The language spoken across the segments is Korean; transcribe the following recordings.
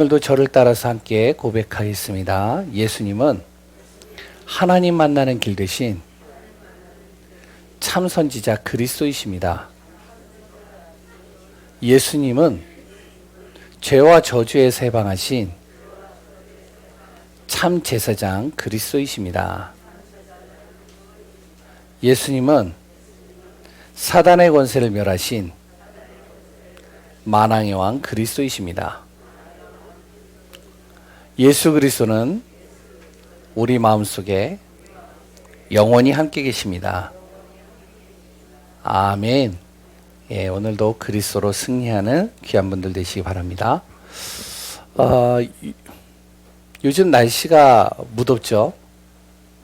오늘도 저를 따라서 함께 고백하겠습니다. 예수님은 하나님 만나는 길 대신 참 선지자 그리스도이십니다. 예수님은 죄와 저주에서 해방하신 참 제사장 그리스도이십니다. 예수님은 사단의 권세를 멸하신 만왕의 왕 그리스도이십니다. 예수 그리스도는 우리 마음속에 영원히 함께 계십니다. 아멘. 예, 오늘도 그리스도로 승리하는 귀한 분들 되시기 바랍니다. 요즘 날씨가 무덥죠?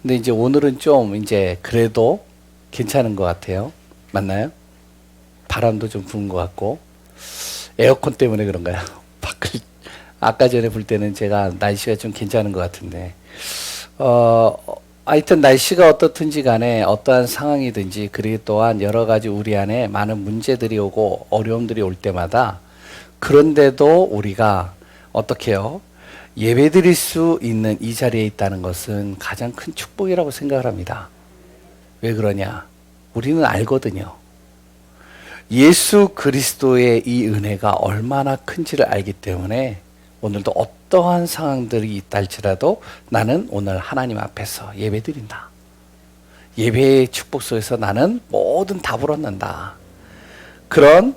근데 이제 오늘은 좀 이제 그래도 괜찮은 것 같아요. 맞나요? 바람도 좀 부는 것 같고. 에어컨 때문에 그런가요? 밖을 아까 전에 볼 때는 제가 날씨가 좀 괜찮은 것 같은데, 하여튼 날씨가 어떻든지 간에 어떠한 상황이든지, 그리고 또한 여러 가지 우리 안에 많은 문제들이 오고 어려움들이 올 때마다, 그런데도 우리가 어떻게 해요? 예배 드릴 수 있는 이 자리에 있다는 것은 가장 큰 축복이라고 생각을 합니다. 왜 그러냐? 우리는 알거든요. 예수 그리스도의 이 은혜가 얼마나 큰지를 알기 때문에 오늘도 어떠한 상황들이 있다 할지라도 나는 오늘 하나님 앞에서 예배 드린다. 예배의 축복 속에서 나는 뭐든 답을 얻는다. 그런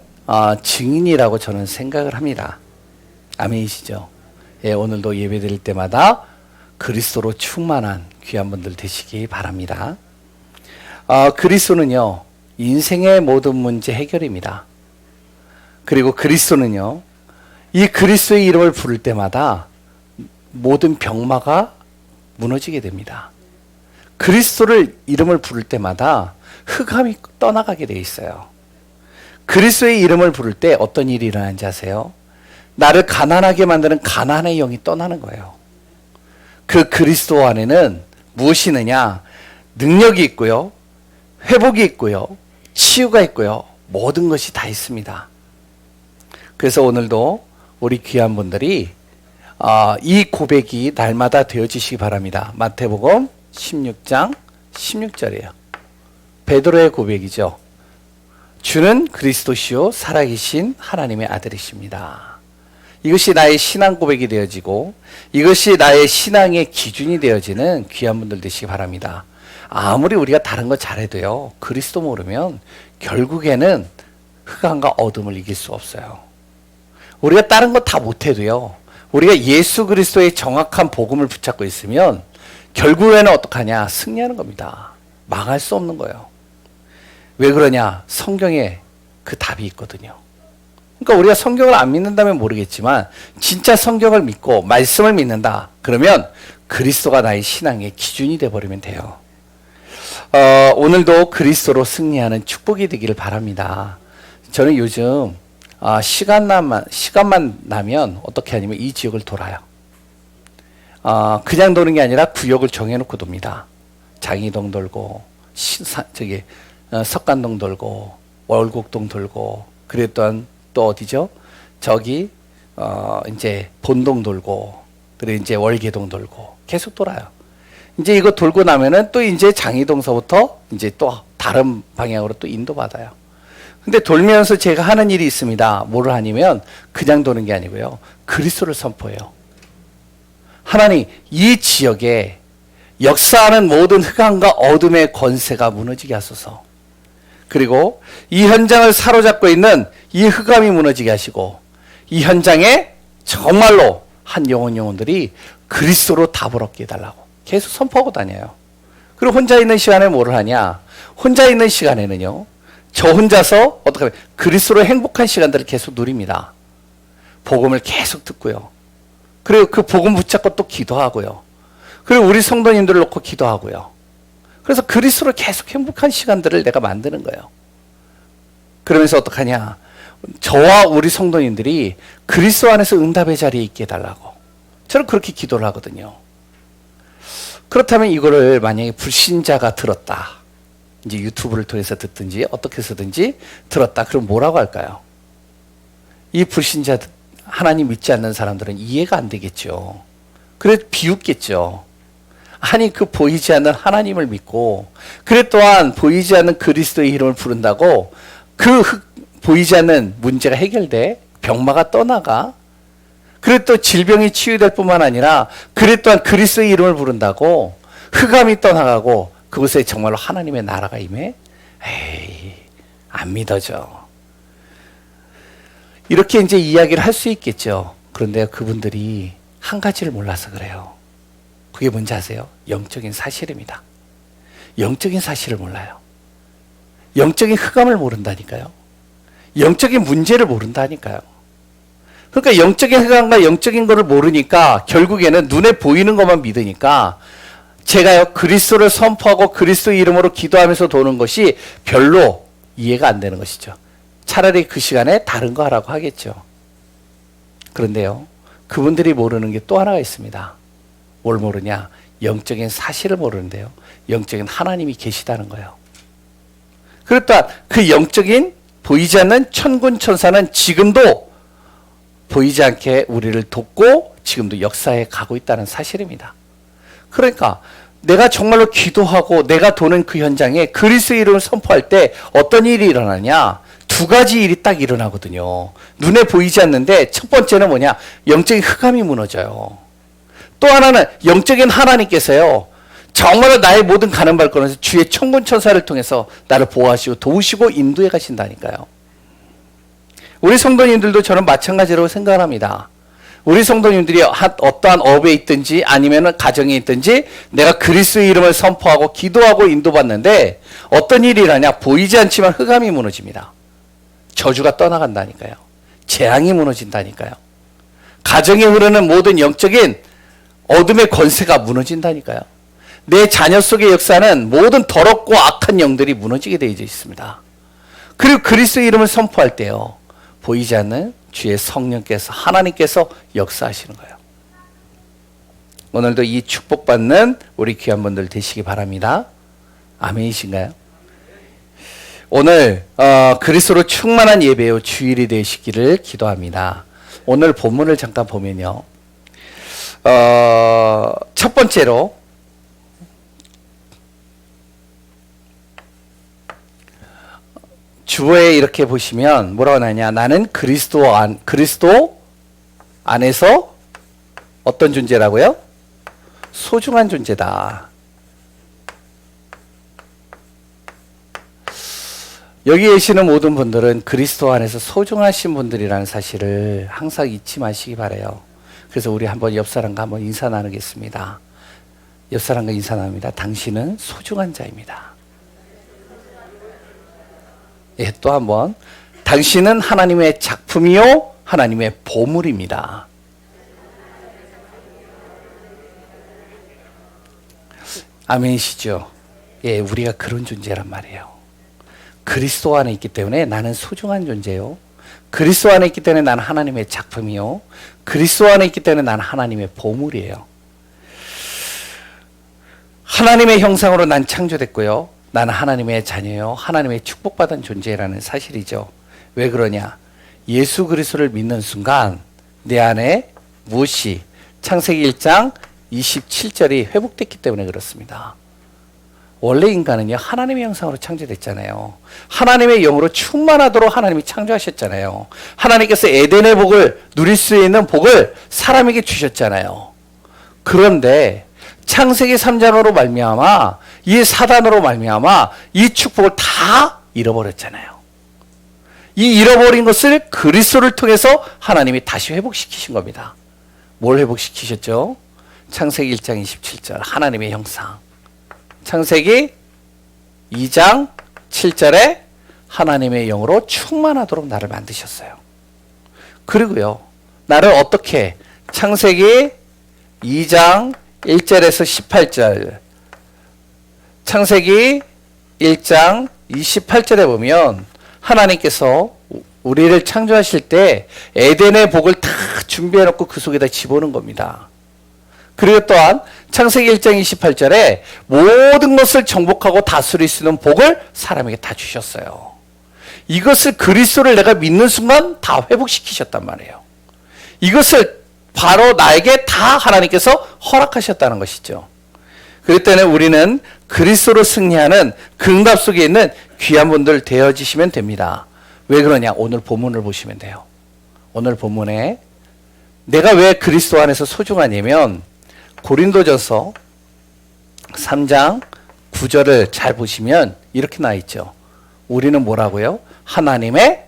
증인이라고 저는 생각을 합니다. 아멘이시죠? 예, 오늘도 예배 드릴 때마다 그리스도로 충만한 귀한 분들 되시기 바랍니다. 그리스도는요, 인생의 모든 문제 해결입니다. 그리고 그리스도는요, 이 그리스도의 이름을 부를 때마다 모든 병마가 무너지게 됩니다. 그리스도를 이름을 부를 때마다 흑암이 떠나가게 돼 있어요. 그리스도의 이름을 부를 때 어떤 일이 일어나는지 아세요? 나를 가난하게 만드는 가난의 영이 떠나는 거예요. 그 그리스도 안에는 무엇이 있느냐? 능력이 있고요, 회복이 있고요, 치유가 있고요, 모든 것이 다 있습니다. 그래서 오늘도 우리 귀한 분들이 이 고백이 날마다 되어지시기 바랍니다. 마태복음 16장 16절이에요. 베드로의 고백이죠. 주는 그리스도시요 살아계신 하나님의 아들이십니다. 이것이 나의 신앙 고백이 되어지고 이것이 나의 신앙의 기준이 되어지는 귀한 분들 되시기 바랍니다. 아무리 우리가 다른 거 잘해도요, 그리스도 모르면 결국에는 흑암과 어둠을 이길 수 없어요. 우리가 다른 거 다 못해도요, 우리가 예수 그리스도의 정확한 복음을 붙잡고 있으면 결국에는 어떡하냐? 승리하는 겁니다. 망할 수 없는 거예요. 왜 그러냐? 성경에 그 답이 있거든요. 그러니까 우리가 성경을 안 믿는다면 모르겠지만 진짜 성경을 믿고 말씀을 믿는다. 그러면 그리스도가 나의 신앙의 기준이 되어버리면 돼요. 오늘도 그리스도로 승리하는 축복이 되기를 바랍니다. 저는 요즘 시간만 나면 어떻게 하냐면 이 지역을 돌아요. 그냥 도는 게 아니라 구역을 정해놓고 돕니다. 장이동 돌고, 석간동 돌고, 월곡동 돌고, 그리고 또 어디죠? 저기, 이제 본동 돌고, 그리고 이제 월계동 돌고, 계속 돌아요. 이제 이거 돌고 나면은 또 이제 장이동서부터 이제 또 다른 방향으로 또 인도받아요. 근데 돌면서 제가 하는 일이 있습니다. 뭐를 하냐면 그냥 도는 게 아니고요, 그리스도를 선포해요. 하나님, 이 지역에 역사하는 모든 흑암과 어둠의 권세가 무너지게 하소서. 그리고 이 현장을 사로잡고 있는 이 흑암이 무너지게 하시고, 이 현장에 정말로 한 영혼들이 그리스도로 답을 얻게 해달라고 계속 선포하고 다녀요. 그리고 혼자 있는 시간에 뭐를 하냐? 혼자 있는 시간에는요, 저 혼자서 어떻게 하면 그리스도로 행복한 시간들을 계속 누립니다. 복음을 계속 듣고요. 그리고 그 복음 붙잡고 또 기도하고요. 그리고 우리 성도님들을 놓고 기도하고요. 그래서 그리스도로 계속 행복한 시간들을 내가 만드는 거예요. 그러면서 어떡하냐? 저와 우리 성도님들이 그리스도 안에서 응답의 자리에 있게 해달라고 저는 그렇게 기도를 하거든요. 그렇다면 이거를 만약에 불신자가 들었다, 이제 유튜브를 통해서 듣든지 어떻게 해서든지 들었다, 그럼 뭐라고 할까요? 이 불신자 하나님 믿지 않는 사람들은 이해가 안 되겠죠. 그래서 비웃겠죠. 아니 그 보이지 않는 하나님을 믿고 그래 또한 보이지 않는 그리스도의 이름을 부른다고 보이지 않는 문제가 해결돼 병마가 떠나가 그래 또 질병이 치유될 뿐만 아니라 그래 또한 그리스도의 이름을 부른다고 흑암이 떠나가고 그곳에 정말로 하나님의 나라가 임해? 에이 안 믿어져. 이렇게 이제 이야기를 할 수 있겠죠. 그런데 그분들이 한 가지를 몰라서 그래요. 그게 뭔지 아세요? 영적인 사실입니다. 영적인 사실을 몰라요. 영적인 흑암을 모른다니까요. 영적인 문제를 모른다니까요. 그러니까 영적인 흑암과 영적인 것을 모르니까 결국에는 눈에 보이는 것만 믿으니까 제가요 그리스도를 선포하고 그리스도 이름으로 기도하면서 도는 것이 별로 이해가 안 되는 것이죠. 차라리 그 시간에 다른 거 하라고 하겠죠. 그런데요 그분들이 모르는 게 또 하나가 있습니다. 뭘 모르냐? 영적인 사실을 모르는데요. 영적인 하나님이 계시다는 거예요. 그리고 또한 그 영적인 보이지 않는 천군 천사는 지금도 보이지 않게 우리를 돕고 지금도 역사에 가고 있다는 사실입니다. 그러니까 내가 정말로 기도하고 내가 도는 그 현장에 그리스도의 이름을 선포할 때 어떤 일이 일어나냐? 두 가지 일이 딱 일어나거든요. 눈에 보이지 않는데 첫 번째는 뭐냐? 영적인 흑암이 무너져요. 또 하나는 영적인 하나님께서요. 정말로 나의 모든 가는 발걸음에서 주의 천군 천사를 통해서 나를 보호하시고 도우시고 인도해 가신다니까요. 우리 성도님들도 저는 마찬가지라고 생각합니다. 우리 성도님들이 어떠한 업에 있든지 아니면 가정에 있든지 내가 그리스도의 이름을 선포하고 기도하고 인도받는데 어떤 일이 일어나냐? 보이지 않지만 흑암이 무너집니다. 저주가 떠나간다니까요. 재앙이 무너진다니까요. 가정에 흐르는 모든 영적인 어둠의 권세가 무너진다니까요. 내 자녀 속의 역사는 모든 더럽고 악한 영들이 무너지게 되어 있습니다. 그리고 그리스도의 이름을 선포할 때요. 보이지 않는 주의 성령께서 하나님께서 역사하시는 거예요. 오늘도 이 축복받는 우리 귀한 분들 되시기 바랍니다. 아멘이신가요? 오늘 그리스도로 충만한 예배요 주일이 되시기를 기도합니다. 오늘 본문을 잠깐 보면요. 첫 번째로 주보에 이렇게 보시면 뭐라고 나냐? 나는 그리스도 안에서 어떤 존재라고요? 소중한 존재다. 여기 계시는 모든 분들은 그리스도 안에서 소중하신 분들이라는 사실을 항상 잊지 마시기 바라요. 그래서 우리 한번 옆 사람과 한번 인사 나누겠습니다. 옆 사람과 인사 나눕니다. 당신은 소중한 자입니다. 예, 또 한번. 당신은 하나님의 작품이요, 하나님의 보물입니다. 아멘이시죠? 예, 우리가 그런 존재란 말이에요. 그리스도 안에 있기 때문에 나는 소중한 존재요. 그리스도 안에 있기 때문에 나는 하나님의 작품이요. 그리스도 안에 있기 때문에 나는 하나님의 보물이에요. 하나님의 형상으로 난 창조됐고요. 나는 하나님의 자녀요. 하나님의 축복받은 존재라는 사실이죠. 왜 그러냐? 예수 그리스도를 믿는 순간 내 안에 무엇이 창세기 1장 27절이 회복됐기 때문에 그렇습니다. 원래 인간은요, 하나님의 형상으로 창조됐잖아요. 하나님의 영으로 충만하도록 하나님이 창조하셨잖아요. 하나님께서 에덴의 복을 누릴 수 있는 복을 사람에게 주셨잖아요. 그런데 창세기 3장으로 말미암아 이 사단으로 말미암아 이 축복을 다 잃어버렸잖아요. 이 잃어버린 것을 그리스도를 통해서 하나님이 다시 회복시키신 겁니다. 뭘 회복시키셨죠? 창세기 1장 27절 하나님의 형상. 창세기 2장 7절에 하나님의 영으로 충만하도록 나를 만드셨어요. 그리고요, 나를 어떻게 창세기 2장 1절에서 18절 창세기 1장 28절에 보면 하나님께서 우리를 창조하실 때 에덴의 복을 다 준비해놓고 그 속에다 집어넣은 겁니다. 그리고 또한 창세기 1장 28절에 모든 것을 정복하고 다스릴 수 있는 복을 사람에게 다 주셨어요. 이것을 그리스도를 내가 믿는 순간 다 회복시키셨단 말이에요. 이것을 바로 나에게 다 하나님께서 허락하셨다는 것이죠. 그렇기 때문에 우리는 그리스도로 승리하는 그 응답 속에 있는 귀한 분들 되어지시면 됩니다. 왜 그러냐? 오늘 본문을 보시면 돼요. 오늘 본문에 내가 왜 그리스도 안에서 소중하냐면 고린도전서 3장 9절을 잘 보시면 이렇게 나와 있죠. 우리는 뭐라고요? 하나님의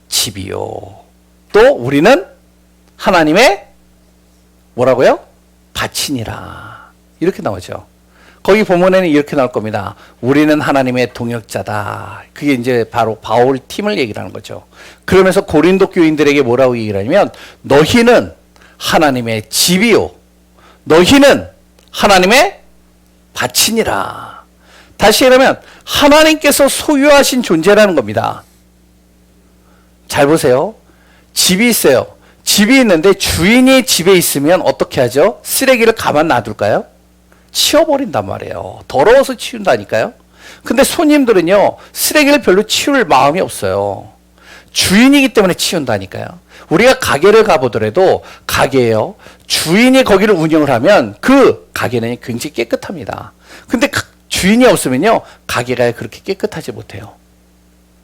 집이요. 또 우리는 하나님의 뭐라고요? 밭이니라. 이렇게 나오죠. 거기 본문에는 이렇게 나올 겁니다. 우리는 하나님의 동역자다. 그게 이제 바로 바울 팀을 얘기를 하는 거죠. 그러면서 고린도 교인들에게 뭐라고 얘기를 하냐면 너희는 하나님의 집이요. 너희는 하나님의 밭이니라. 다시 얘기하면 하나님께서 소유하신 존재라는 겁니다. 잘 보세요. 집이 있어요. 집이 있는데 주인이 집에 있으면 어떻게 하죠? 쓰레기를 가만 놔둘까요? 치워버린단 말이에요. 더러워서 치운다니까요. 근데 손님들은요, 쓰레기를 별로 치울 마음이 없어요. 주인이기 때문에 치운다니까요. 우리가 가게를 가보더라도 가게예요. 주인이 거기를 운영을 하면 그 가게는 굉장히 깨끗합니다. 근데 주인이 없으면요, 가게가 그렇게 깨끗하지 못해요.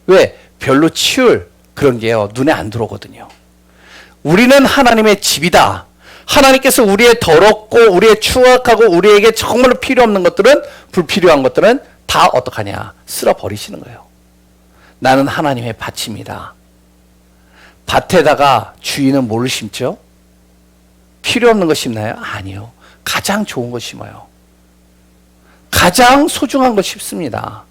왜? 별로 치울 그런 게요, 눈에 안 들어오거든요. 우리는 하나님의 집이다. 하나님께서 우리의 더럽고 우리의 추악하고 우리에게 정말로 필요 없는 것들은, 불필요한 것들은 다 어떡하냐? 쓸어버리시는 거예요. 나는 하나님의 밭입니다. 밭에다가 주인은 뭘 심죠? 필요 없는 거 심나요? 아니요. 가장 좋은 거 심어요. 가장 소중한 거 심습니다.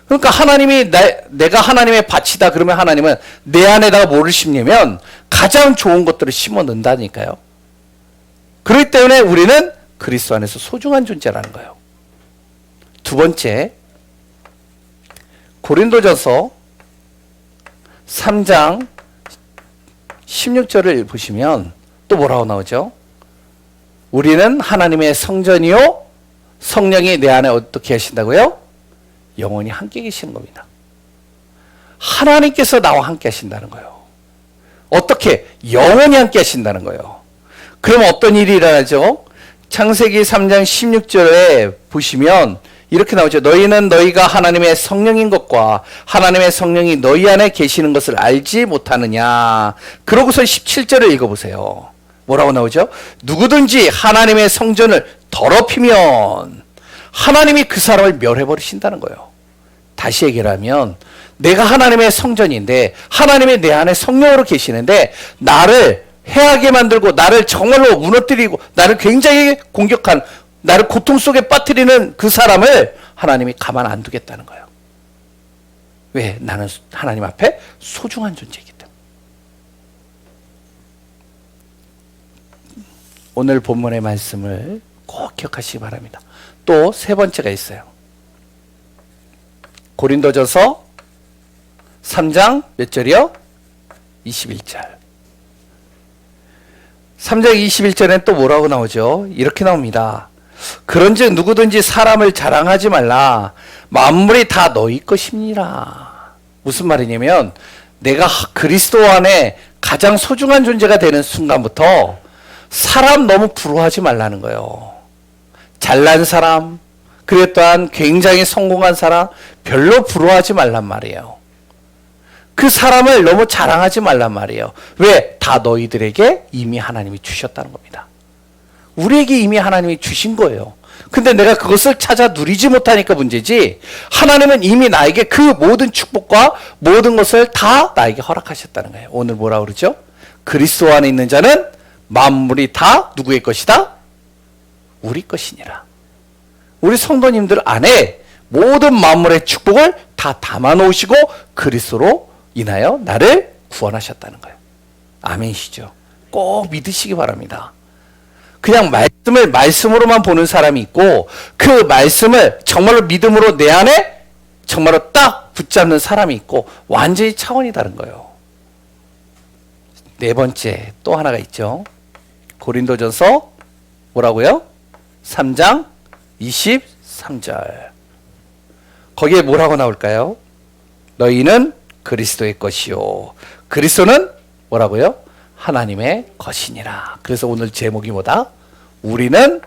그러니까 하나님이 내가 하나님의 밭이다 그러면 하나님은 내 안에다가 뭐를 심냐면 가장 좋은 것들을 심어 넣는다니까요. 그렇기 때문에 우리는 그리스도 안에서 소중한 존재라는 거예요. 두 번째, 고린도전서 3장 16절을 보시면 또 뭐라고 나오죠? 우리는 하나님의 성전이요 성령이 내 안에 어떻게 하신다고요? 영원히 함께 계시는 겁니다. 하나님께서 나와 함께 하신다는 거예요. 어떻게? 영원히 함께 하신다는 거예요. 그럼 어떤 일이 일어나죠? 창세기 3장 16절에 보시면 이렇게 나오죠. 너희는 너희가 하나님의 성령인 것과 하나님의 성령이 너희 안에 계시는 것을 알지 못하느냐. 그러고서 17절을 읽어보세요. 뭐라고 나오죠? 누구든지 하나님의 성전을 더럽히면 하나님이 그 사람을 멸해버리신다는 거예요. 다시 얘기를 하면 내가 하나님의 성전인데 하나님이 내 안에 성령으로 계시는데 나를 해하게 만들고 나를 정말로 무너뜨리고 나를 굉장히 공격한, 나를 고통 속에 빠뜨리는 그 사람을 하나님이 가만 안 두겠다는 거예요. 왜? 나는 하나님 앞에 소중한 존재이기 때문에. 오늘 본문의 말씀을 꼭 기억하시기 바랍니다. 또 세 번째가 있어요. 고린도전서 3장 몇 절이요? 21절. 3장 21절엔 또 뭐라고 나오죠? 이렇게 나옵니다. 그런즉 누구든지 사람을 자랑하지 말라. 만물이 다 너희 것입니다. 무슨 말이냐면 내가 그리스도 안에 가장 소중한 존재가 되는 순간부터 사람 너무 부러워하지 말라는 거예요. 잘난 사람, 그리고 또한 굉장히 성공한 사람 별로 부러워하지 말란 말이에요. 그 사람을 너무 자랑하지 말란 말이에요. 왜? 다 너희들에게 이미 하나님이 주셨다는 겁니다. 우리에게 이미 하나님이 주신 거예요. 근데 내가 그것을 찾아 누리지 못하니까 문제지, 하나님은 이미 나에게 그 모든 축복과 모든 것을 다 나에게 허락하셨다는 거예요. 오늘 뭐라 그러죠? 그리스도 안에 있는 자는 만물이 다 누구의 것이다? 우리 것이니라. 우리 성도님들 안에 모든 만물의 축복을 다 담아 놓으시고 그리스도로 인하여 나를 구원하셨다는 거예요. 아멘이시죠? 꼭 믿으시기 바랍니다. 그냥 말씀을 말씀으로만 보는 사람이 있고 그 말씀을 정말로 믿음으로 내 안에 정말로 딱 붙잡는 사람이 있고 완전히 차원이 다른 거예요. 네 번째 또 하나가 있죠. 고린도전서 뭐라고요? 3장 23절. 거기에 뭐라고 나올까요? 너희는 그리스도의 것이요. 그리스도는 뭐라고요? 하나님의 것이니라. 그래서 오늘 제목이 뭐다? 우리는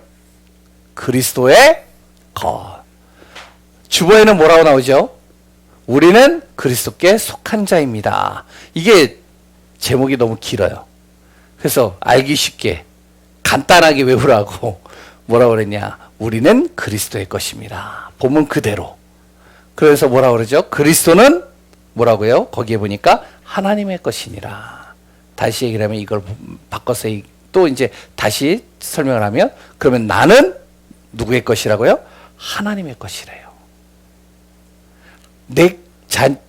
그리스도의 것. 주보에는 뭐라고 나오죠? 우리는 그리스도께 속한 자입니다. 이게 제목이 너무 길어요. 그래서 알기 쉽게 간단하게 외우라고 뭐라고 그랬냐? 우리는 그리스도의 것입니다. 본문 그대로. 그래서 뭐라고 그러죠? 그리스도는 뭐라고요? 거기에 보니까 하나님의 것이니라. 다시 얘기를 하면 이걸 바꿔서 또 이제 다시 설명을 하면 그러면 나는 누구의 것이라고요? 하나님의 것이래요.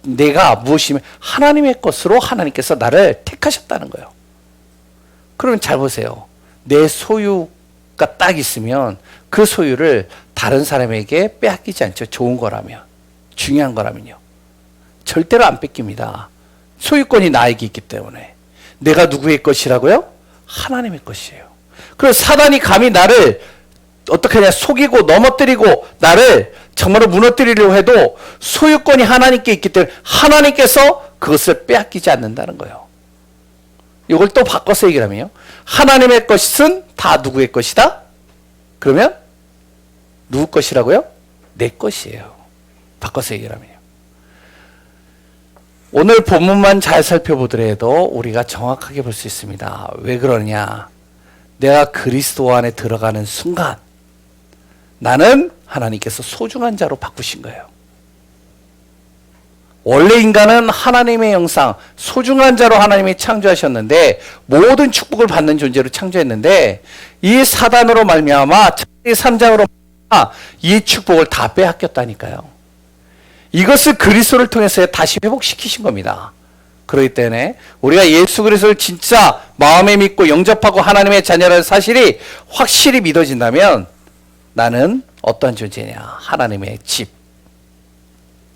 내가 무엇이면 하나님의 것으로 하나님께서 나를 택하셨다는 거예요. 그러면 잘 보세요. 내 소유가 딱 있으면 그 소유를 다른 사람에게 빼앗기지 않죠. 좋은 거라면, 중요한 거라면요. 절대로 안 뺏깁니다. 소유권이 나에게 있기 때문에. 내가 누구의 것이라고요? 하나님의 것이에요. 그래서 사단이 감히 나를 어떻게 하냐, 속이고 넘어뜨리고 나를 정말로 무너뜨리려고 해도 소유권이 하나님께 있기 때문에 하나님께서 그것을 빼앗기지 않는다는 거예요. 이걸 또 바꿔서 얘기를 하면요. 하나님의 것은 다 누구의 것이다? 그러면 누구 것이라고요? 내 것이에요. 바꿔서 얘기를 하면요. 오늘 본문만 잘 살펴보더라도 우리가 정확하게 볼 수 있습니다. 왜 그러냐? 내가 그리스도 안에 들어가는 순간 나는 하나님께서 소중한 자로 바꾸신 거예요. 원래 인간은 하나님의 형상, 소중한 자로 하나님이 창조하셨는데 모든 축복을 받는 존재로 창조했는데 이 사단으로 말미암아 창세기 3장으로 이 축복을 다 빼앗겼다니까요. 이것을 그리스도를 통해서 다시 회복시키신 겁니다. 그렇기 때문에 우리가 예수 그리스도를 진짜 마음에 믿고 영접하고 하나님의 자녀라는 사실이 확실히 믿어진다면 나는 어떤 존재냐? 하나님의 집.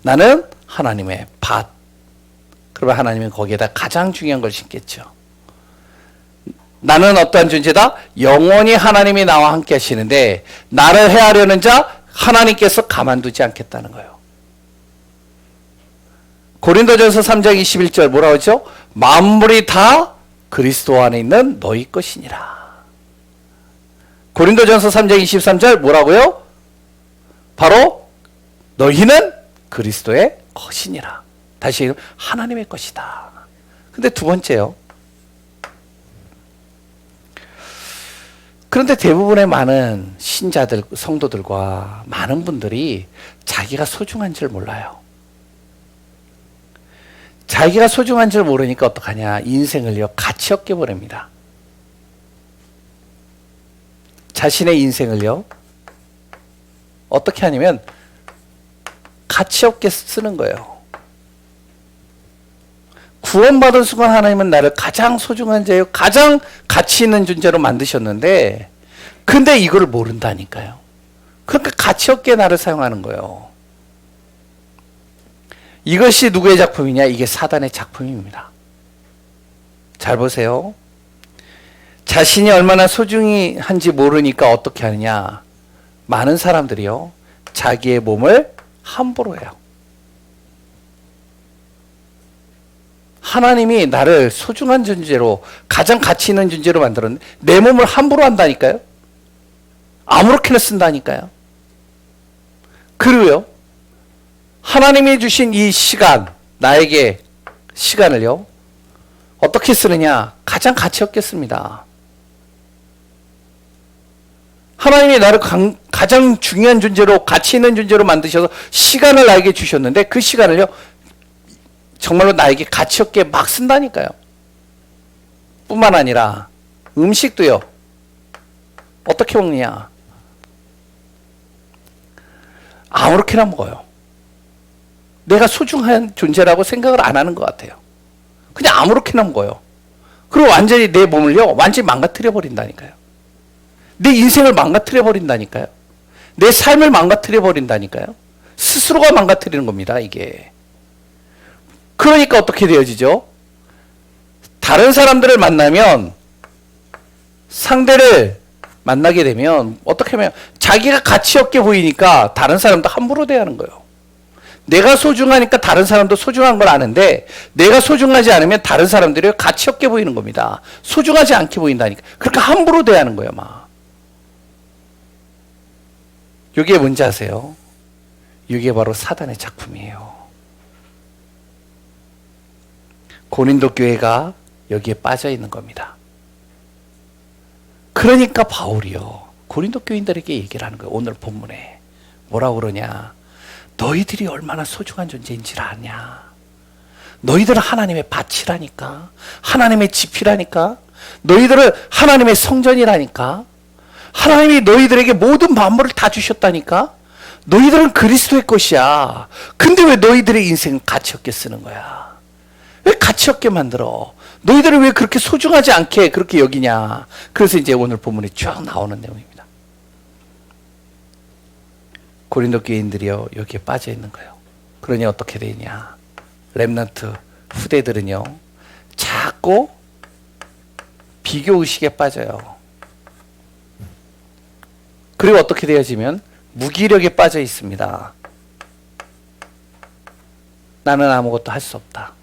나는 하나님의 밭. 그러면 하나님은 거기에다 가장 중요한 걸 심겠죠. 나는 어떠한 존재다? 영원히 하나님이 나와 함께 하시는데 나를 해하려는 자 하나님께서 가만두지 않겠다는 거예요. 고린도전서 3장 21절 뭐라고 하죠? 만물이 다 그리스도 안에 있는 너희 것이니라. 고린도전서 3장 23절 뭐라고요? 바로 너희는 그리스도의 것이니라. 다시 하나님의 것이다. 근데 두 번째요. 그런데 대부분의 많은 신자들, 성도들과 많은 분들이 자기가 소중한 줄 몰라요. 자기가 소중한 줄 모르니까 어떡하냐. 인생을요, 가치 없게 보냅니다. 자신의 인생을요, 어떻게 하냐면, 가치 없게 쓰는 거예요. 구원받은 순간 하나님은 나를 가장 소중한 자요, 가장 가치 있는 존재로 만드셨는데, 근데 이걸 모른다니까요. 그러니까 가치 없게 나를 사용하는 거예요. 이것이 누구의 작품이냐? 이게 사단의 작품입니다. 잘 보세요. 자신이 얼마나 소중히 한지 모르니까 어떻게 하느냐? 많은 사람들이요, 자기의 몸을 함부로 해요. 하나님이 나를 소중한 존재로, 가장 가치 있는 존재로 만들었는데 내 몸을 함부로 한다니까요. 아무렇게나 쓴다니까요. 그리고요, 하나님이 주신 이 시간, 나에게 시간을요, 어떻게 쓰느냐? 가장 가치 없게 씁니다. 하나님이 나를 가장 중요한 존재로, 가치 있는 존재로 만드셔서 시간을 나에게 주셨는데 그 시간을요, 정말로 나에게 가치 없게 막 쓴다니까요. 뿐만 아니라 음식도요, 어떻게 먹느냐? 아무렇게나 먹어요. 내가 소중한 존재라고 생각을 안 하는 것 같아요. 그냥 아무렇게나 먹어요. 그리고 완전히 내 몸을요, 완전히 망가뜨려 버린다니까요. 내 인생을 망가뜨려 버린다니까요. 내 삶을 망가뜨려 버린다니까요. 스스로가 망가뜨리는 겁니다, 이게. 그러니까 어떻게 되어지죠? 다른 사람들을 만나면, 상대를 만나게 되면 어떻게 하면 자기가 가치 없게 보이니까 다른 사람도 함부로 대하는 거예요. 내가 소중하니까 다른 사람도 소중한 걸 아는데 내가 소중하지 않으면 다른 사람들이 가치 없게 보이는 겁니다. 소중하지 않게 보인다니까. 그렇게 함부로 대하는 거예요, 막. 이게 뭔지 아세요? 이게 바로 사단의 작품이에요. 고린도 교회가 여기에 빠져 있는 겁니다. 그러니까 바울이요, 고린도 교인들에게 얘기를 하는 거예요. 오늘 본문에 뭐라고 그러냐? 너희들이 얼마나 소중한 존재인지를 아냐? 너희들은 하나님의 밭이라니까, 하나님의 집이라니까, 너희들은 하나님의 성전이라니까, 하나님이 너희들에게 모든 만물을 다 주셨다니까. 너희들은 그리스도의 것이야. 근데 왜 너희들의 인생은 가치 없게 쓰는 거야? 왜 가치 없게 만들어? 너희들은 왜 그렇게 소중하지 않게 그렇게 여기냐? 그래서 이제 오늘 본문에 쭉 나오는 내용입니다. 고린도 교인들이요, 여기에 빠져 있는 거예요. 그러니 어떻게 되냐? 렘넌트 후대들은요, 자꾸 비교 의식에 빠져요. 그리고 어떻게 되어지면 무기력에 빠져 있습니다. 나는 아무것도 할 수 없다.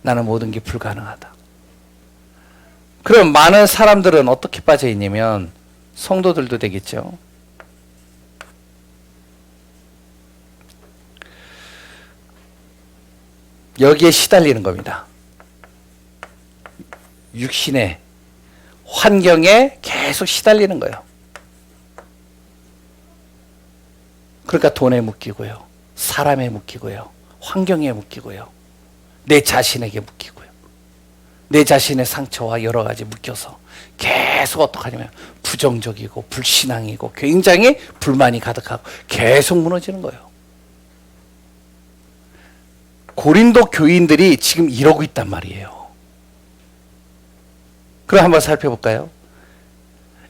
나는 모든 게 불가능하다. 그럼 많은 사람들은 어떻게 빠져 있냐면, 성도들도 되겠죠. 여기에 시달리는 겁니다. 육신의 환경에 계속 시달리는 거예요. 그러니까 돈에 묶이고요, 사람에 묶이고요, 환경에 묶이고요, 내 자신에게 묶이고요, 내 자신의 상처와 여러 가지 묶여서 계속 어떡하냐면 부정적이고 불신앙이고 굉장히 불만이 가득하고 계속 무너지는 거예요. 고린도 교인들이 지금 이러고 있단 말이에요. 그럼 한번 살펴볼까요?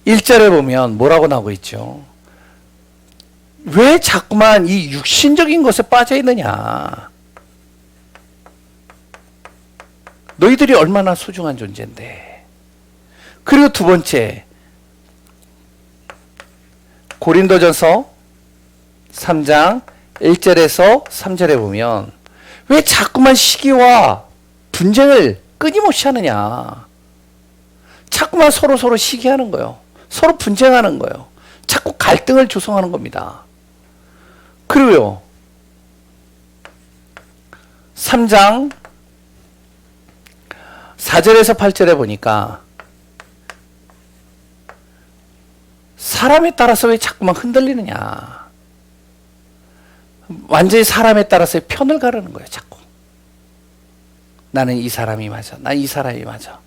1절에 보면 뭐라고 나오고 있죠? 왜 자꾸만 이 육신적인 것에 빠져 있느냐? 너희들이 얼마나 소중한 존재인데. 그리고 두 번째, 고린도전서 3장 1절에서 3절에 보면 왜 자꾸만 시기와 분쟁을 끊임없이 하느냐? 자꾸만 서로 시기하는 거예요. 서로 분쟁하는 거예요. 자꾸 갈등을 조성하는 겁니다. 그리고요, 3장 4절에서 8절에 보니까 사람에 따라서 왜 자꾸만 흔들리느냐? 완전히 사람에 따라서 편을 가르는 거예요, 자꾸. 나는 이 사람이 맞아. 난 이 사람이 맞아.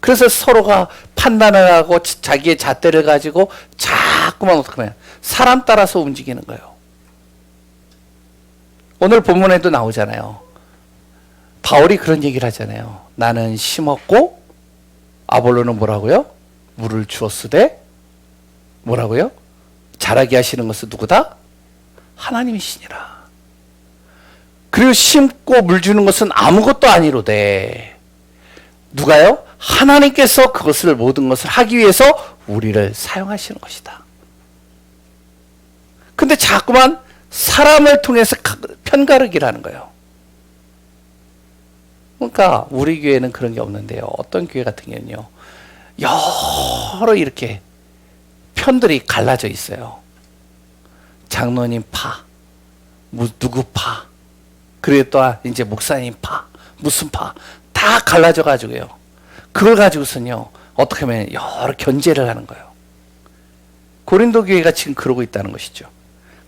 그래서 서로가 판단을 하고 자기의 잣대를 가지고 자꾸만 어떻게 하면 사람 따라서 움직이는 거예요. 오늘 본문에도 나오잖아요. 바울이 그런 얘기를 하잖아요. 나는 심었고 아볼로는 뭐라고요? 물을 주었으되 뭐라고요? 자라게 하시는 것은 누구다? 하나님이시니라. 그리고 심고 물 주는 것은 아무것도 아니로되 누가요? 하나님께서 그것을 모든 것을 하기 위해서 우리를 사용하시는 것이다. 근데 자꾸만 사람을 통해서 편가르기를 하는 거예요. 그러니까 우리 교회는 그런 게 없는데요. 어떤 교회 같은 경우는요, 여러 이렇게 편들이 갈라져 있어요. 장로님 파, 누구 파, 그리고 또 이제 목사님 파, 무슨 파, 다 갈라져 가지고요. 그걸 가지고서는요, 어떻게 하면 여러 견제를 하는 거예요. 고린도 교회가 지금 그러고 있다는 것이죠.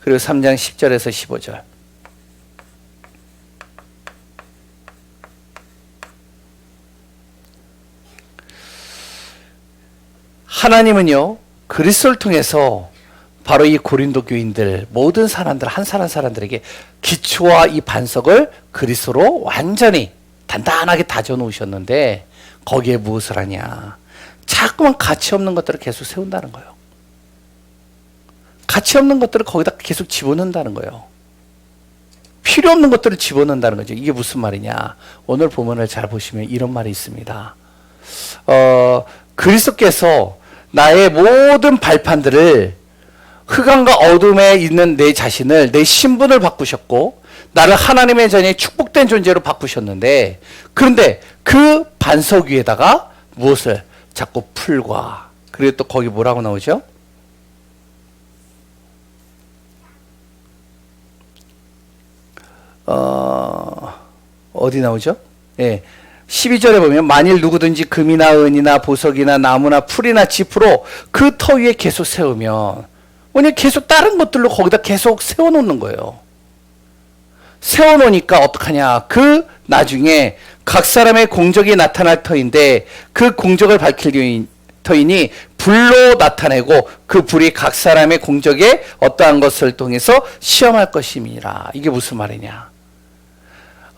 그리고 3장 10절에서 15절. 하나님은요, 그리스도를 통해서 바로 이 고린도 교인들, 모든 사람들, 한 사람 사람들에게 기초와 이 반석을 그리스도로 완전히 단단하게 다져 놓으셨는데, 거기에 무엇을 하냐? 자꾸만 가치 없는 것들을 계속 세운다는 거예요. 가치 없는 것들을 거기다 계속 집어넣는다는 거예요. 필요 없는 것들을 집어넣는다는 거죠. 이게 무슨 말이냐? 오늘 본문을 잘 보시면 이런 말이 있습니다. 그리스도께서 나의 모든 발판들을 흑암과 어둠에 있는 내 자신을, 내 신분을 바꾸셨고 나를 하나님의 자녀의 축복된 존재로 바꾸셨는데, 그런데 그 반석 위에다가 무엇을? 자꾸 풀과, 그리고 또 거기 뭐라고 나오죠? 어디 나오죠? 예. 12절에 보면 만일 누구든지 금이나 은이나 보석이나 나무나 풀이나 지프로 그 터 위에 계속 세우면, 뭐냐, 계속 다른 것들로 거기다 계속 세워놓는 거예요. 세워놓으니까 어떡하냐, 그 나중에 각 사람의 공적이 나타날 터인데 그 공적을 밝힐 터이니 불로 나타내고 그 불이 각 사람의 공적에 어떠한 것을 통해서 시험할 것임이라. 이게 무슨 말이냐,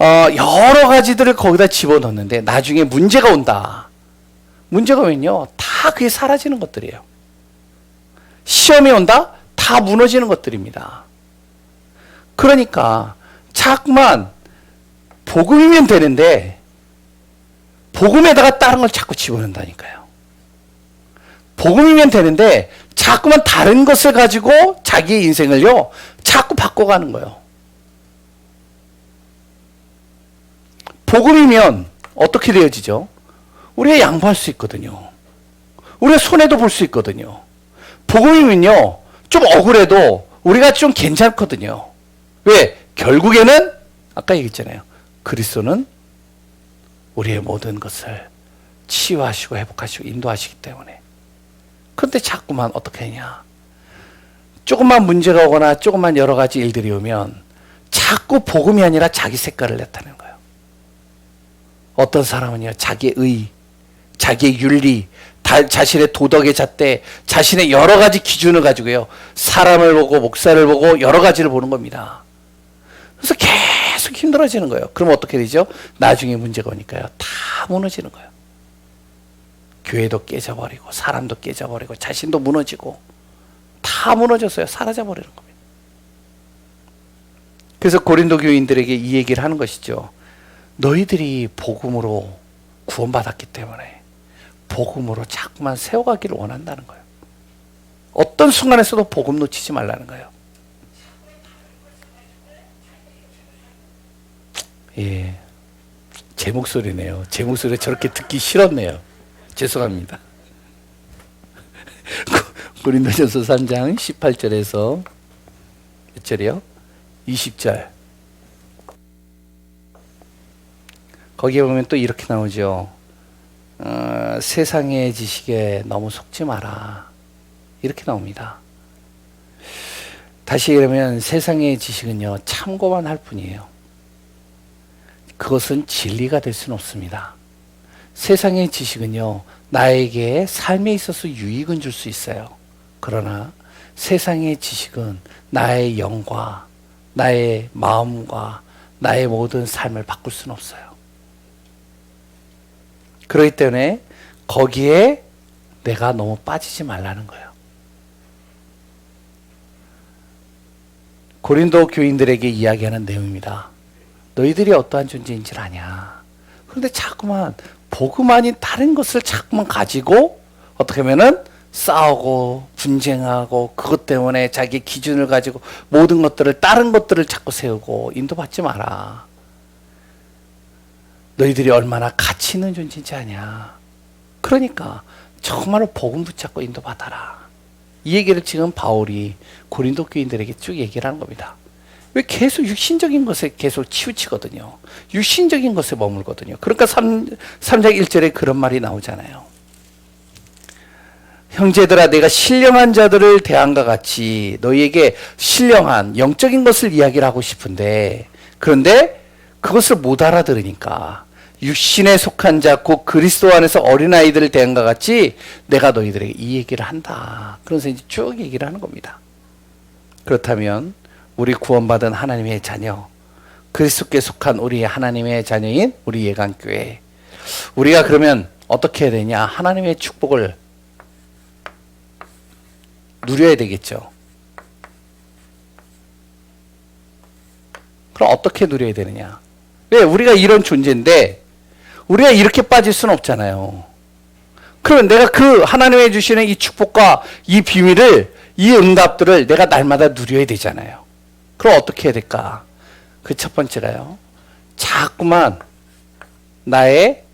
여러 가지들을 거기다 집어넣는데 나중에 문제가 온다. 문제가 오면요, 다 그게 사라지는 것들이에요. 시험이 온다? 다 무너지는 것들입니다. 그러니까 자꾸만 복음이면 되는데 복음에다가 다른 걸 자꾸 집어넣는다니까요. 복음이면 되는데 자꾸만 다른 것을 가지고 자기의 인생을요 자꾸 바꿔가는 거예요. 복음이면 어떻게 되어지죠? 우리가 양보할 수 있거든요. 우리가 손해도 볼 수 있거든요. 복음이면요 좀 억울해도 우리가 좀 괜찮거든요. 왜? 결국에는 아까 얘기했잖아요. 그리스도는 우리의 모든 것을 치유하시고 회복하시고 인도하시기 때문에. 그런데 자꾸만 어떻게 하냐, 조금만 문제가 오거나 조금만 여러 가지 일들이 오면 자꾸 복음이 아니라 자기 색깔을 나타내는 거예요. 어떤 사람은요 자기의 의, 자기의 윤리, 자신의 도덕의 잣대, 자신의 여러 가지 기준을 가지고요 사람을 보고 목사를 보고 여러 가지를 보는 겁니다. 그래서 계속 힘들어지는 거예요. 그럼 어떻게 되죠? 나중에 문제가 오니까요 다 무너지는 거예요. 교회도 깨져버리고 사람도 깨져버리고 자신도 무너지고 다 무너졌어요. 사라져버리는 겁니다. 그래서 고린도 교인들에게 이 얘기를 하는 것이죠. 너희들이 복음으로 구원받았기 때문에 복음으로 자꾸만 세워가기를 원한다는 거예요. 어떤 순간에서도 복음 놓치지 말라는 거예요. 예, 제 목소리네요. 제 목소리 저렇게 듣기 싫었네요. 죄송합니다. 고린도전서 3장 18절에서 몇 절이요? 20절. 거기에 보면 또 이렇게 나오죠. 세상의 지식에 너무 속지 마라. 이렇게 나옵니다. 다시 그러면 세상의 지식은요 참고만 할 뿐이에요. 그것은 진리가 될 수는 없습니다. 세상의 지식은요 나에게 삶에 있어서 유익은 줄 수 있어요. 그러나 세상의 지식은 나의 영과 나의 마음과 나의 모든 삶을 바꿀 수는 없어요. 그렇기 때문에 거기에 내가 너무 빠지지 말라는 거예요. 고린도 교인들에게 이야기하는 내용입니다. 너희들이 어떠한 존재인지를 아냐. 그런데 자꾸만 복음 아닌 다른 것을 자꾸만 가지고 어떻게 하면은 싸우고 분쟁하고 그것 때문에 자기 기준을 가지고 모든 것들을 다른 것들을 자꾸 세우고 인도받지 마라. 너희들이 얼마나 가치 있는 존재인지 아냐. 그러니까 정말로 복음 붙잡고 인도받아라. 이 얘기를 지금 바울이 고린도 교인들에게 쭉 얘기를 하는 겁니다. 왜 계속 육신적인 것에 계속 치우치거든요. 육신적인 것에 머물거든요. 그러니까 3장 1절에 그런 말이 나오잖아요. 형제들아 내가 신령한 자들을 대한과 같이 너희에게 신령한 영적인 것을 이야기를 하고 싶은데 그런데 그것을 못 알아들으니까 육신에 속한 자 곧 그리스도 안에서 어린아이들을 대한과 같이 내가 너희들에게 이 얘기를 한다. 그래서 이제 쭉 얘기를 하는 겁니다. 그렇다면 우리 구원받은 하나님의 자녀, 그리스도께 속한 우리 하나님의 자녀인 우리 예강교회, 우리가 그러면 어떻게 해야 되냐? 하나님의 축복을 누려야 되겠죠. 그럼 어떻게 누려야 되느냐? 왜? 우리가 이런 존재인데 우리가 이렇게 빠질 수는 없잖아요. 그러면 내가 그 하나님의 주시는 이 축복과 이 비밀을 이 응답들을 내가 날마다 누려야 되잖아요. 그럼 어떻게 해야 될까? 그 첫 번째가요. 자꾸만 내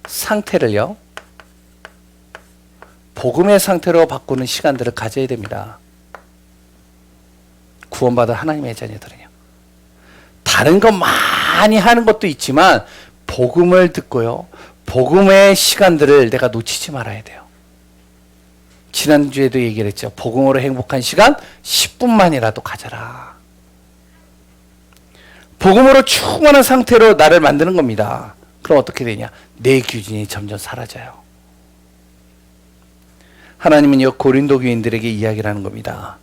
상태를요. 복음의 상태로 바꾸는 시간들을 가져야 됩니다. 구원받은 하나님의 자녀들은요. 다른 거 많이 하는 것도 있지만 복음을 듣고요. 복음의 시간들을 내가 놓치지 말아야 돼요. 지난주에도 얘기를 했죠. 복음으로 행복한 시간 10분만이라도 가져라. 복음으로 충만한 상태로 나를 만드는 겁니다. 그럼 어떻게 되냐? 내 규준이 점점 사라져요. 하나님은요, 고린도 교인들에게 이야기를 하는 겁니다.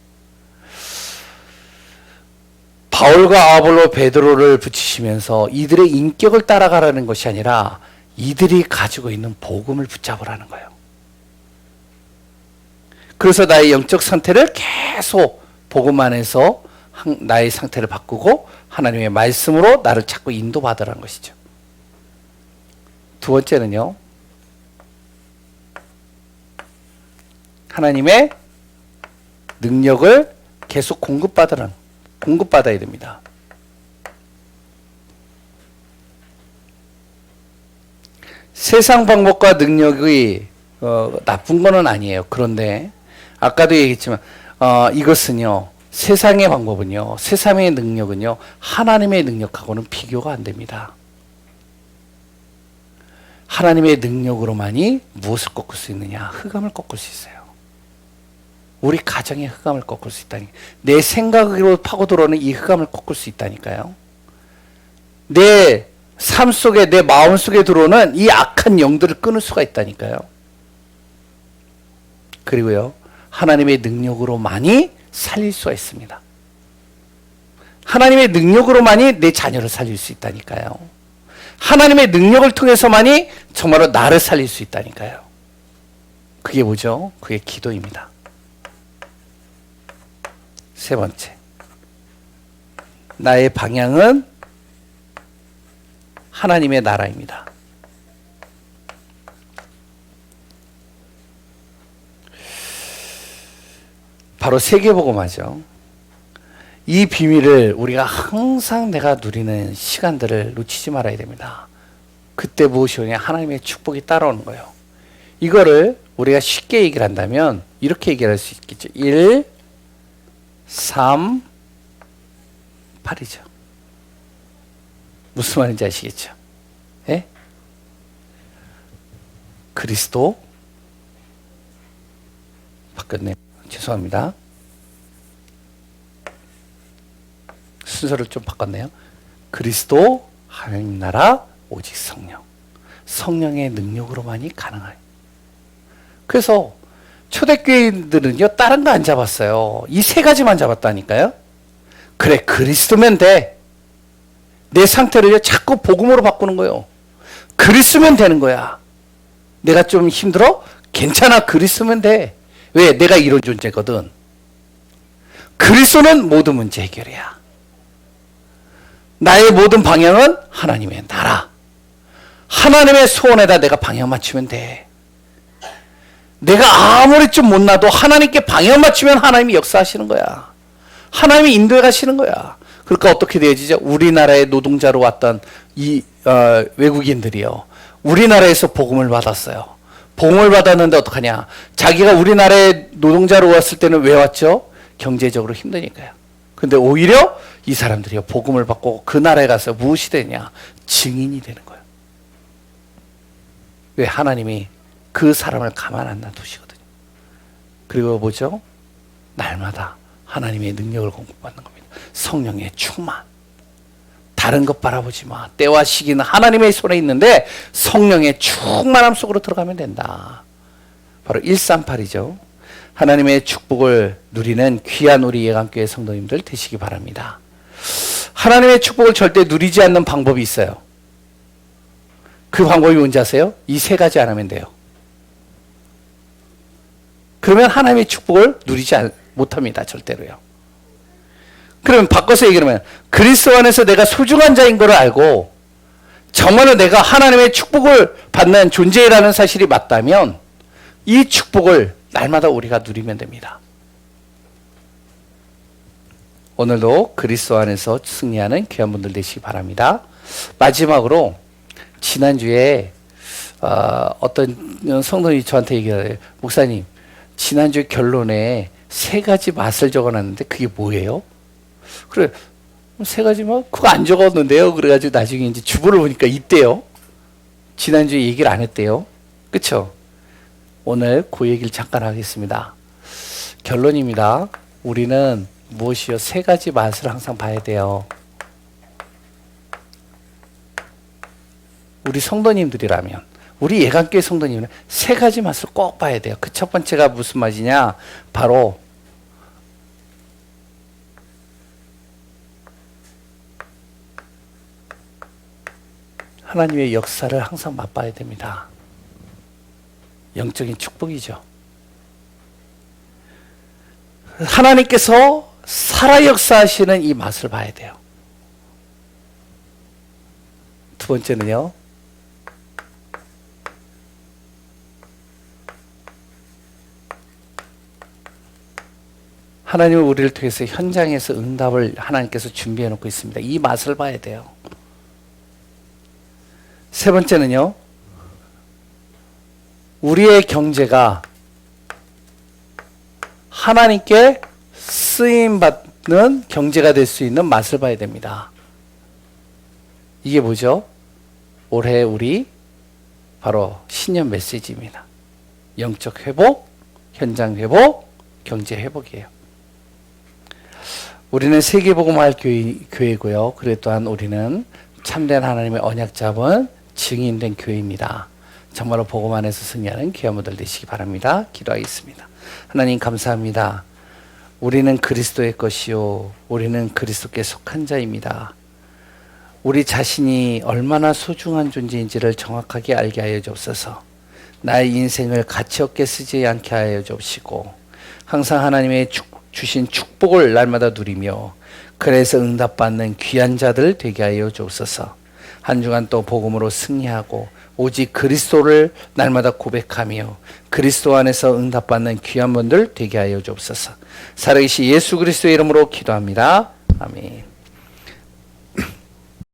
바울과 아볼로, 베드로를 붙이시면서 이들의 인격을 따라가라는 것이 아니라 이들이 가지고 있는 복음을 붙잡으라는 거예요. 그래서 나의 영적 상태를 계속 복음 안에서 나의 상태를 바꾸고 하나님의 말씀으로 나를 자꾸 인도받으라는 것이죠. 두 번째는요. 하나님의 능력을 계속 공급받아야 됩니다. 세상 방법과 능력이 나쁜 거는 아니에요. 그런데 아까도 얘기했지만 이것은요. 세상의 방법은요. 세상의 능력은요. 하나님의 능력하고는 비교가 안 됩니다. 하나님의 능력으로만이 무엇을 꺾을 수 있느냐? 흑암을 꺾을 수 있어요. 우리 가정의 흑암을 꺾을 수 있다니. 내 생각으로 파고 들어오는 이 흑암을 꺾을 수 있다니까요. 내 삶 속에, 내 마음 속에 들어오는 이 악한 영들을 끊을 수가 있다니까요. 그리고요, 하나님의 능력으로만이 살릴 수가 있습니다. 하나님의 능력으로만이 내 자녀를 살릴 수 있다니까요. 하나님의 능력을 통해서만이 정말로 나를 살릴 수 있다니까요. 그게 뭐죠? 그게 기도입니다. 세 번째, 나의 방향은 하나님의 나라입니다. 바로 세계복음화죠. 이 비밀을 우리가 항상 내가 누리는 시간들을 놓치지 말아야 됩니다. 그때 무엇이 오냐? 하나님의 축복이 따라오는 거예요. 이거를 우리가 쉽게 얘기를 한다면 이렇게 얘기할 수 있겠죠. 1, 3, 8이죠. 무슨 말인지 아시겠죠? 예? 그리스도 바뀌었네요. 죄송합니다. 순서를 좀 바꿨네요. 그리스도, 하나님 나라, 오직 성령. 성령의 능력으로만이 가능해요. 그래서 초대교인들은요, 다른 거 안 잡았어요. 이 세 가지만 잡았다니까요. 그래, 그리스도면 돼. 내 상태를 자꾸 복음으로 바꾸는 거예요. 그리스도면 되는 거야. 내가 좀 힘들어? 괜찮아, 그리스도면 돼. 왜? 내가 이런 존재거든. 그리스도는 모든 문제 해결이야. 나의 모든 방향은 하나님의 나라. 하나님의 소원에다 내가 방향 맞추면 돼. 내가 아무리 좀 못나도 하나님께 방향 맞추면 하나님이 역사하시는 거야. 하나님이 인도해 가시는 거야. 그러니까 어떻게 되어지죠? 우리나라에 노동자로 왔던 이 외국인들이요. 우리나라에서 복음을 받았어요. 복음을 받았는데 어떡하냐? 자기가 우리나라에 노동자로 왔을 때는 왜 왔죠? 경제적으로 힘드니까요. 근데 오히려 이 사람들이요, 복음을 받고 그 나라에 가서 무엇이 되냐? 증인이 되는 거예요. 왜? 하나님이 그 사람을 가만 안 놔두시거든요. 그리고 뭐죠? 날마다 하나님의 능력을 공급받는 겁니다. 성령의 충만. 다른 것 바라보지 마. 때와 시기는 하나님의 손에 있는데 성령의 충만함 속으로 들어가면 된다. 바로 138이죠. 하나님의 축복을 누리는 귀한 우리 예감교회 성도님들 되시기 바랍니다. 하나님의 축복을 절대 누리지 않는 방법이 있어요. 그 방법이 뭔지 아세요? 이 세 가지 안 하면 돼요. 그러면 하나님의 축복을 누리지 못합니다. 절대로요. 그러면 바꿔서 얘기하면 그리스도 안에서 내가 소중한 자인 걸 알고 정말로 내가 하나님의 축복을 받는 존재라는 사실이 맞다면 이 축복을 날마다 우리가 누리면 됩니다. 오늘도 그리스도 안에서 승리하는 귀한 분들 되시기 바랍니다. 마지막으로 지난주에 어떤 성도님이 저한테 얘기해요. 목사님, 지난주 결론에 3가지 맛을 적어놨는데 그게 뭐예요? 그래, 3가지 맛? 그거 안 적었는데요. 그래가지고 나중에 이제 주보를 보니까 있대요. 지난주에 얘기를 안 했대요. 그쵸? 오늘 그 얘기를 잠깐 하겠습니다. 결론입니다. 우리는 무엇이요? 3가지 맛을 항상 봐야 돼요. 우리 성도님들이라면, 우리 예감교회 성도님은 3가지 맛을 꼭 봐야 돼요. 그 첫 번째가 무슨 맛이냐? 바로 하나님의 역사를 항상 맛봐야 됩니다. 영적인 축복이죠. 하나님께서 살아 역사하시는 이 맛을 봐야 돼요. 두 번째는요, 하나님은 우리를 통해서 현장에서 응답을 하나님께서 준비해 놓고 있습니다. 이 맛을 봐야 돼요. 세 번째는요, 우리의 경제가 하나님께 쓰임받는 경제가 될 수 있는 맛을 봐야 됩니다. 이게 뭐죠? 올해 우리 바로 신년 메시지입니다. 영적 회복, 현장 회복, 경제 회복이에요. 우리는 세계복음화할 교회고요. 그래 또한 우리는 참된 하나님의 언약 잡은 증인된 교회입니다. 정말로 복음 안에서 승리하는 귀한 분들 되시기 바랍니다. 기도하겠습니다. 하나님 감사합니다. 우리는 그리스도의 것이요, 우리는 그리스도께 속한 자입니다. 우리 자신이 얼마나 소중한 존재인지를 정확하게 알게 하여 주옵소서. 나의 인생을 가치 없게 쓰지 않게 하여 주옵시고, 항상 하나님의 주신 축복을 날마다 누리며 그래서 응답받는 귀한 자들 되게 하여 주옵소서. 한 주간 또 복음으로 승리하고 오직 그리스도를 날마다 고백하며 그리스도 안에서 응답받는 귀한 분들 되게 하여 주옵소서. 살아계신 예수 그리스도의 이름으로 기도합니다. 아멘.